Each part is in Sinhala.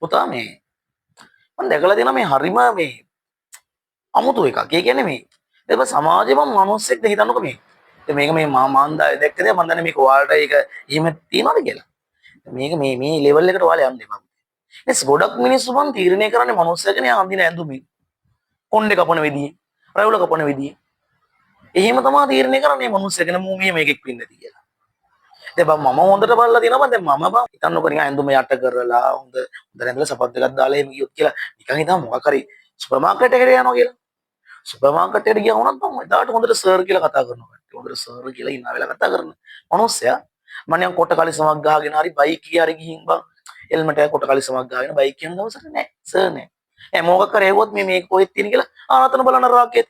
පුතා මේ මම දැකලා තියෙනවා මේ හරිම මේ අමුතු එකක්. ඒ කියන්නේ මේ ඒක සමාජෙම මිනිස්සෙක්ද හිතන්නකෝ මේ. ඉතින් මේක මේ මම දැක්කද මම දන්නේ මේක ඔයාලට ඒක එහෙම තියනවද කියලා. මේක මේ ලෙවල් එකට ඔයාලා යන්න එපා. එස් ගොඩක් මිනිස්සු මං තීරණය කරන්නේ මිනිස්සුකනේ අඳින ඇඳුමින්. කොණ්ඩේ කපන විදිය, රැවුල කපන විදිය. එහෙම තමයි තීරණය කරන්නේ මිනිස්සුකනේ මූ මේකෙක් වෙන්නේ නැති කියලා. දැන් මම හොඳට බලලා තියෙනවා දැන් මම බං හිතන්නකෝ නිකන් ඇඳුම යට කරලා හොඳ ඇඳලා සපත් දෙකක් දාලා එහෙම ගියොත් කියලා නිකන් හිතම මොකක් හරි සුපර් මාකට් එකට යනවා කියලා. සුපර් මාකට් එකට ගියා වුණත් මම එදාට හොඳට සර් කියලා කතා කරනවා. හොඳට සර් කියලා ඉන්න වෙලාව කතා කරන මිනිස්සයා මම නිකන් කොට කලිසමක් ගහගෙන හරි බයික් එකේ හරි ගිහින් බං හෙල්මට් එක කොට කලිසමක් ගහගෙන බයික් යන දවසට නෑ සර් නෑ. මොකක් කරේ හෙව්වොත් මේ කොහෙද තියෙන කියලා ආතන බලන රාකේත්.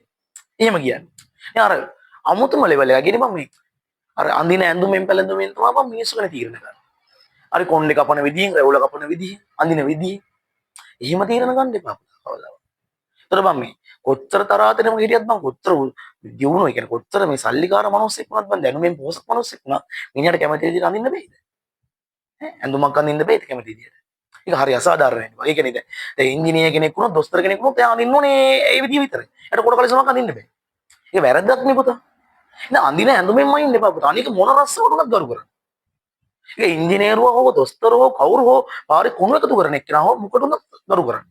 එහෙම කියන්නේ. දැන් අර අමුතුම ලෙවල් එක ගෙනි මම මේ අර අඳින ඇඳුමෙන් පැළඳුමෙන් තමයි මම මිනිස්සු ගැන තීරණ ගන්න. හරි කොණ්ඩේ කපන විදියෙන්, රැවුල කපන විදිය, අඳින විදිය. එහෙම තීරණ ගන්න එපා කවදාවත්. ඒතර මම මේ කොච්චර තරහටම හිටියත් මම කොච්චර දියුණුව ඒ කියන්නේ කොච්චර මේ සල්ලිකාර මිනිස්සෙක් වුණත් මම දැනුමෙන් පොහොසත් මිනිස්සෙක් වුණා. මිනිහට කැමති විදිහට අඳින්න බෑද? ඇඳුමක් අඳින්න බෑද කැමති විදිහට? ඒක හරි අසාධාරණ වෙනවා. ඒ කියන්නේ දැන් ඉංජිනේර කෙනෙක් වුණොත්, දොස්තර කෙනෙක් වුණොත් එයා අඳින්න ඕනේ ඒ විදිය විතරයි. ඒකට කොට කලිසමක් අඳින්න බෑ. ඒක වැරද්දක් නේ පුතා. දැන් අඳින ඇඳුමෙන්ම ඉන්න එපා පුතා. අනික මොන රස්සකට උනත් ගරු කරන්න. ඒක ඉංජිනේරුවා හෝ දොස්තර හෝ කවුරු හෝ පාරේ කුණු එකතු කරන එක්කෙනා හෝ මොකට උනත් ගරු කරන්න.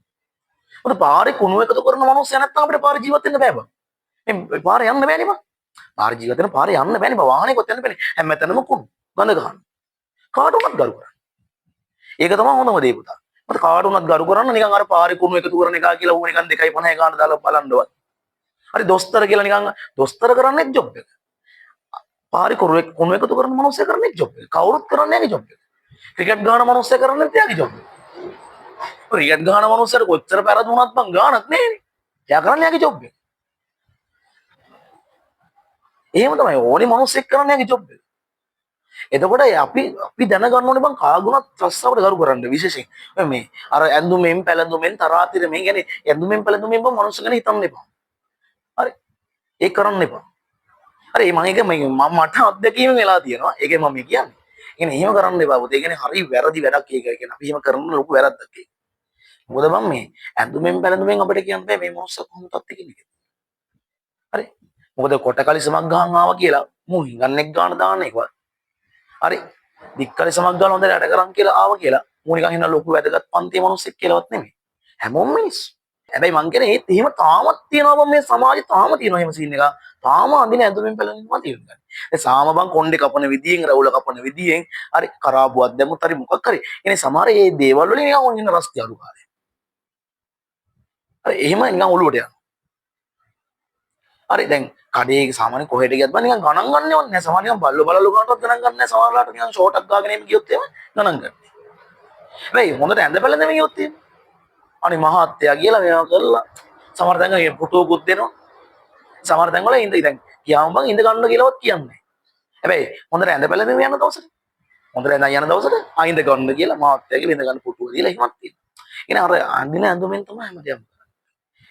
මොකද පාරේ කුණු එකතු කරන මනුස්සය නැත්නම් අපිට පාරේ ජීවත් වෙන්න බෑ බං. මේ පාරේ යන්න බෑනේ බං. පාරේ ජීවත් වෙන පාරේ යන්න බෑනේ බං. වාහනේකොත් යන්න බෑනේ. හැමතැනම කුණු ගඳ ගන්න. කාට උනත් ගරු කරන්න. ඒක තමයි හොඳම දේ පුතා. මොකද කාට උනත් ගරු කරන්න නිකන් අර පාරේ කුණු එකතු කරන එක කියලා ඌ නිකන් 2.50 ගාන දාලා බලන්නවත්. හරි දොස්තර කියලා නිකන් දොස්තර කරන්නේ ජොබ් එක. පාරේ කුණු එකතු කරන මනුස්සය කරන්නේ ජොබ් එක. කවුරුත් කරන්නේ නැහැ ජොබ් එක. ක්‍රිකට් ගහන මනුස්සය කරන්නේ එයාගේ ජොබ් එක. ක්‍රිකට් ගහන මනුස්සයට කොච්චර පෙරදුනත් බං ගානක් නෑනේ. එයා කරන්නේ එයාගේ ජොබ් එක. එහෙම තමයි ඕනේ මනුස්සෙක් කරන්නේ එයාගේ ජොබ් එක. එතකොට අපි දැනගන්න ඕනේ බං කාගුණත් රස්සාවට ගරු කරන්න විශේෂයෙන්. මේ අර ඇඳුමෙන් පැළඳුමෙන් තරාතිරමෙන් කියන්නේ ඇඳුමෙන් පැළඳුමෙන් බං මනුස්ස ගැන හිතන්න එපා. හරි. ඒක කරන්න එපා. හරි මම මට අත්දැකීම වෙලා තියෙනවා. ඒකේ මම කියන්නේ. කියන්නේ එහෙම කරන්න එපා පුතේ. ඒ කියන්නේ හරි වැරදි වැඩක් ඒක. ඒ කියන්නේ අපි එහෙම කරන ලොකු වැරද්දක් ඒක. මොකද මම මේ ඇඳුමෙන් පැළඳුමෙන් අපිට කියන්න බෑ මේ මොහොත කොහොමදත් කියන්නේ. හරි. මොකද කොට කලිසමක් ගහන් ආවා කියලා මු හිඟන්නෙක් ගාන දාන්න එක. හරි. දික් කලිසමක් ගාන හොඳට යට කරන් කියලා ආවා කියලා මු නිකන් හිනා ලොකු වැදගත් පන්තියේ මිනිස්සෙක් කියලාවත් නෙමෙයි. හැමෝම මිනිස්සු. හැබැයි මං කියන්නේ ඒත් එහෙම තාමත් තියෙනවා මේ සමාජේ තාම තියෙනවා එහෙම සීන් එක. තාම අඳින ඇඳුමින් පැළඳුම් තියෙනවා. ඒ සාම බං කොණ්ඩේ කපන විදියෙන්, රැවුල කපන විදියෙන්, හරි කරාබුවක් දැම්මොත් හරි මොකක් හරි. එනේ සමහර මේ දේවල් වලින් නිකන් ඔන්න රස්ති අඩු කාලේ. හරි එහෙම නිකන් ඔළුවට යනවා. හරි දැන් කඩේ සාමාන්‍ය කොහෙට ගියත් බං නිකන් ගණන් ගන්නවන්නේ නැහැ. සමහර නිකන් බල්ලෝ බලලු ගන්නවත් ගණන් ගන්න නැහැ. සමහරලාට නිකන් ෂෝට් එකක් ගාගෙන එම් ගියොත් එහෙම ගණන් ගන්න. හැබැයි හොඳට ඇඳ පැළඳෙමින් ගියොත් එහෙම අනේ මහත්තයා කියලා මේවා කරලා සමහර තැන් වල පුටුවකුත් දෙනවා. සමහර තැන් වල ඉඳ දැන් කියාම බං ඉඳ ගන්න කියලාවත් කියන්නේ. හැබැයි හොඳට ඇඳ පැළඳෙමින් යන දවසට හොඳට ඇඳ යන දවසට ආයින්ද ගන්න කියලා මහත්තයා කියලා ඉඳ ගන්න පුටුව දීලා එහෙමත් තියෙනවා. එනේ අර අඳින ඇඳුමෙන් තමයි හැමදේම කරන්නේ.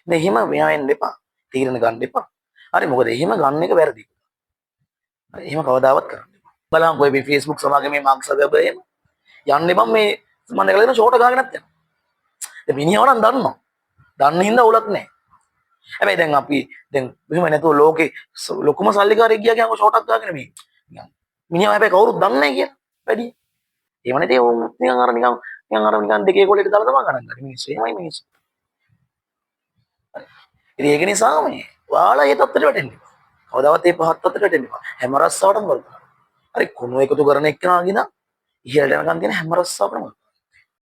දැන් එහෙම මෙයා එන්න එපා. තීරණ ගන්න එපා. හරි මොකද එහෙම ගන්න එක වැරදි. හරි එහෙම කවදාවත් කරන්න එපා. බලන්න ඔය මේ Facebook සමාගමේ මේ මාක්ස් අගබ එහෙම යන්නේ බං මේ මම දැකලා තියෙන ෂෝට ගාගෙනත් යනවා. දැන් මිනිහව නම් දන්නවා. දන්න හින්දා උලක් නැහැ. හැබැයි දැන් අපි දැන් මෙහෙම නැතුව ලෝකේ ලොකුම සල්ලිකාරයෙක් ගියා කියනකො ෂෝටක් ගාගෙන මේ මිනිහව හැබැයි කවුරුත් දන්නේ නැහැ කියලා වැඩි. ඒව නැති උන් නිකන් දෙකේ කොලෙට දාලා තමයි ගණන් ගන්නේ මිනිස්සු. එහෙමයි මිනිස්සු. ඉතින් ඒක නිසා මේ ඔයාලා ඒ තත්ත්වයට වැටෙන්න එපා. කවදාවත් ඒ පහත් තත්ත්වයට වැටෙන්න එපා. හැම රස්සාවටම වරද. හරි කුණු එකතු කරන එක්කනා ගිනා ඉහළට යනකම් තියෙන හැම රස්සාවටම